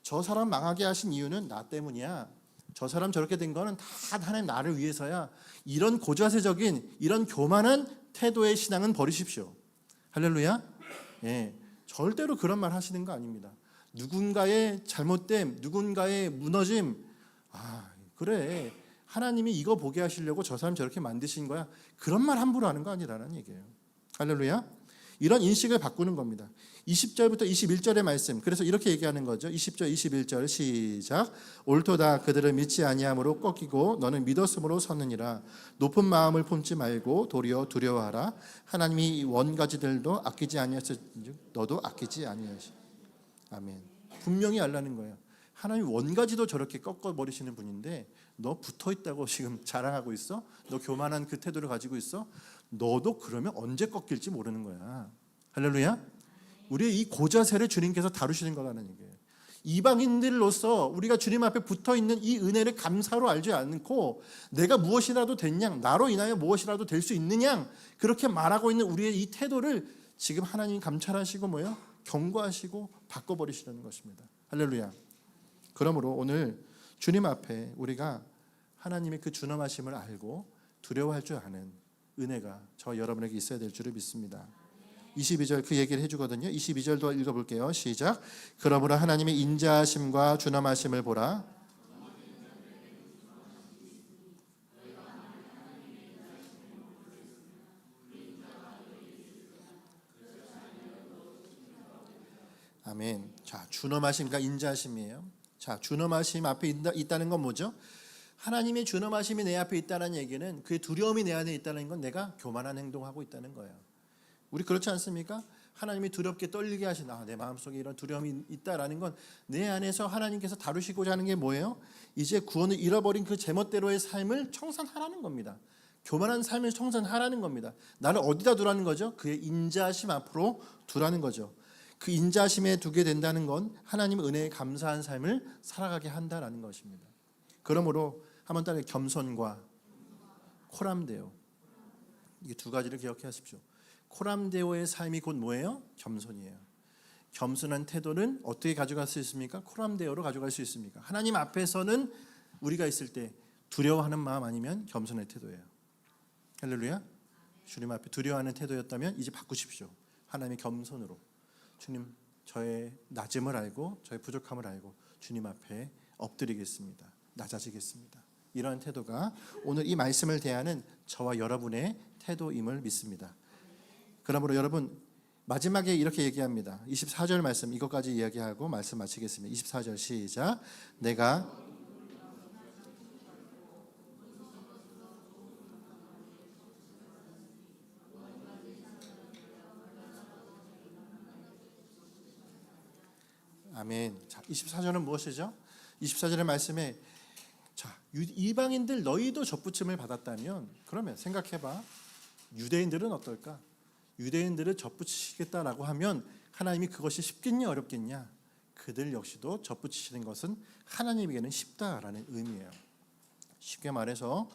저 사람 망하게 하신 이유는 나 때문이야. 저 사람 저렇게 된 거는 다 하나님 나를 위해서야. 이런 고자세적인 이런 교만한 태도의 신앙은 버리십시오. 할렐루야. 예, 절대로 그런 말 하시는 거 아닙니다. 누군가의 잘못됨, 누군가의 무너짐, 그래 하나님이 이거 보게 하시려고 저 사람 저렇게 만드신 거야. 그런 말 함부로 하는 거 아니라는 얘기예요. 할렐루야. 이런 인식을 바꾸는 겁니다. 20절부터 21절의 말씀. 그래서 이렇게 얘기하는 거죠. 20절 21절 시작. 옳도다 그들을 믿지 아니함으로 꺾이고 너는 믿었으므로 섰느니라. 높은 마음을 품지 말고 도리어 두려워하라. 하나님이 원가지들도 아끼지 아니하셨은즉 너도 아끼지 아니하시. 아멘. 분명히 알라는 거예요. 하나님 원가지도 저렇게 꺾어버리시는 분인데 너 붙어있다고 지금 자랑하고 있어? 너 교만한 그 태도를 가지고 있어? 너도 그러면 언제 꺾일지 모르는 거야. 할렐루야. 우리의 이 고자세를 주님께서 다루시는 거라는 얘기예요. 이방인들로서 우리가 주님 앞에 붙어있는 이 은혜를 감사로 알지 않고 내가 무엇이라도 됐냐, 나로 인하여 무엇이라도 될 수 있느냐, 그렇게 말하고 있는 우리의 이 태도를 지금 하나님이 감찰하시고 경고하시고 바꿔버리시려는 것입니다. 할렐루야. 그러므로 오늘 주님 앞에 우리가 하나님의 그 준엄하심을 알고 두려워할 줄 아는 은혜가 저와 여러분에게 있어야 될 줄을 믿습니다. 22절 그 얘기를 해주거든요. 22절도 읽어볼게요. 시작. 그러므로 하나님의 인자하심과 준엄하심을 보라. 아멘. 자, 준엄하심과 인자하심이에요. 자, 준엄하심 앞에 있다는 건 뭐죠? 하나님의 준엄하심이 내 앞에 있다는 얘기는 그의 두려움이 내 안에 있다는 건 내가 교만한 행동하고 있다는 거예요. 우리 그렇지 않습니까? 하나님이 두렵게 떨리게 하신 내 마음속에 이런 두려움이 있다라는 건 내 안에서 하나님께서 다루시고자 하는 게 뭐예요? 이제 구원을 잃어버린 그 제멋대로의 삶을 청산하라는 겁니다. 교만한 삶을 청산하라는 겁니다. 나를 어디다 두라는 거죠? 그의 인자하심 앞으로 두라는 거죠. 그 인자하심에 두게 된다는 건 하나님의 은혜에 감사한 삶을 살아가게 한다라는 것입니다. 그러므로 한번 따라 겸손과 코람데오, 이 두 가지를 기억하십시오. 코람데오의 삶이 곧 뭐예요? 겸손이에요. 겸손한 태도는 어떻게 가져갈 수 있습니까? 코람데오로 가져갈 수 있습니까? 하나님 앞에서는 우리가 있을 때 두려워하는 마음 아니면 겸손의 태도예요. 할렐루야. 주님 앞에 두려워하는 태도였다면 이제 바꾸십시오. 하나님의 겸손으로. 주님, 저의 낮음을 알고 저의 부족함을 알고 주님 앞에 엎드리겠습니다. 낮아지겠습니다. 이러한 태도가 오늘 이 말씀을 대하는 저와 여러분의 태도임을 믿습니다. 그러므로 여러분 마지막에 이렇게 얘기합니다. 24절 말씀 이것까지 이야기하고 말씀 마치겠습니다. 24절 시작. 내가 아멘. 자, 24절은 무엇이죠? 24절의 말씀에 자, 이방인들 너희도 접붙임을 받았다면 그러면 생각해봐. 유대인들은 어떨까? 유대인들을 접붙이시겠다라고 하면 하나님이 그것이 쉽겠냐 어렵겠냐? 그들 역시도 접붙이시는 것은 하나님에게는 쉽다라는 의미예요. 쉽게 말해서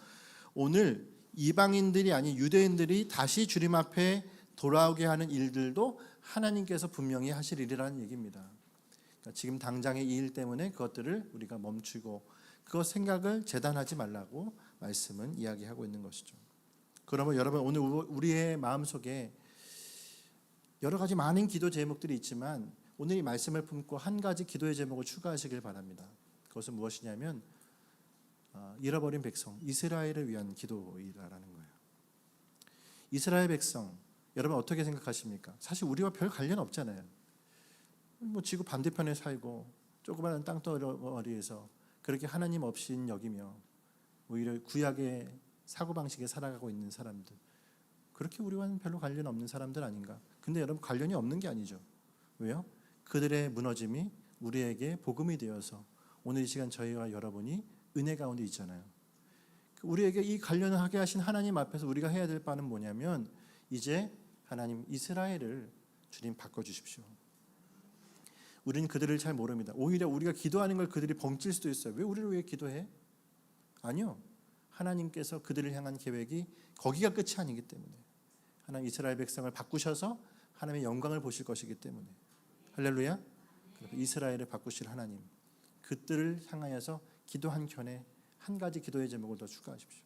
오늘 이방인들이 아닌 유대인들이 다시 주님 앞에 돌아오게 하는 일들도 하나님께서 분명히 하실 일이라는 얘기입니다. 그러니까 지금 당장의 이 일 때문에 그것들을 우리가 멈추고 그것 생각을 재단하지 말라고 말씀은 이야기하고 있는 것이죠. 그러면 여러분 오늘 우리의 마음속에 여러 가지 많은 기도 제목들이 있지만 오늘 이 말씀을 품고 한 가지 기도의 제목을 추가하시길 바랍니다. 그것은 무엇이냐면 잃어버린 백성 이스라엘을 위한 기도이라는 거예요. 이스라엘 백성 여러분 어떻게 생각하십니까? 사실 우리와 별 관련 없잖아요. 지구 반대편에 살고 조그마한 땅덩어리에서 그렇게 하나님 없인 여기며 오히려 구약의 사고방식에 살아가고 있는 사람들 그렇게 우리와는 별로 관련 없는 사람들 아닌가? 근데 여러분 관련이 없는 게 아니죠. 왜요? 그들의 무너짐이 우리에게 복음이 되어서 오늘 이 시간 저희와 여러분이 은혜 가운데 있잖아요. 우리에게 이 관련을 하게 하신 하나님 앞에서 우리가 해야 될 바는 뭐냐면 이제 하나님 이스라엘을 주님 바꿔주십시오. 우리는 그들을 잘 모릅니다. 오히려 우리가 기도하는 걸 그들이 벙칠 수도 있어요. 왜 우리를 위해 기도해? 아니요. 하나님께서 그들을 향한 계획이 거기가 끝이 아니기 때문에 하나님 이스라엘 백성을 바꾸셔서 하나님의 영광을 보실 것이기 때문에 할렐루야. 이스라엘을 바꾸실 하나님 그들을 향하여서 기도 한 켠에 한 가지 기도의 제목을 더 추가하십시오.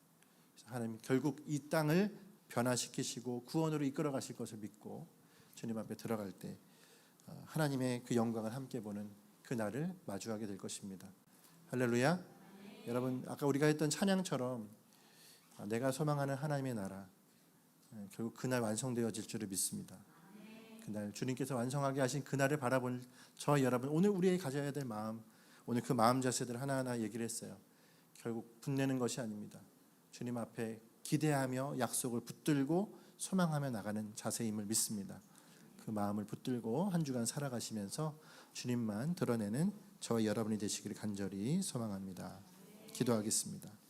하나님 결국 이 땅을 변화시키시고 구원으로 이끌어 가실 것을 믿고 주님 앞에 들어갈 때 하나님의 그 영광을 함께 보는 그 날을 마주하게 될 것입니다. 할렐루야. 여러분 아까 우리가 했던 찬양처럼 내가 소망하는 하나님의 나라 결국 그날 완성되어질 줄을 믿습니다. 그날 주님께서 완성하게 하신 그날을 바라볼 저 여러분 오늘 우리의 가져야 될 마음 오늘 그 마음 자세들 하나하나 얘기를 했어요. 결국 분내는 것이 아닙니다. 주님 앞에 기대하며 약속을 붙들고 소망하며 나가는 자세임을 믿습니다. 그 마음을 붙들고 한 주간 살아가시면서 주님만 드러내는 저와 여러분이 되시기를 간절히 소망합니다. 기도하겠습니다.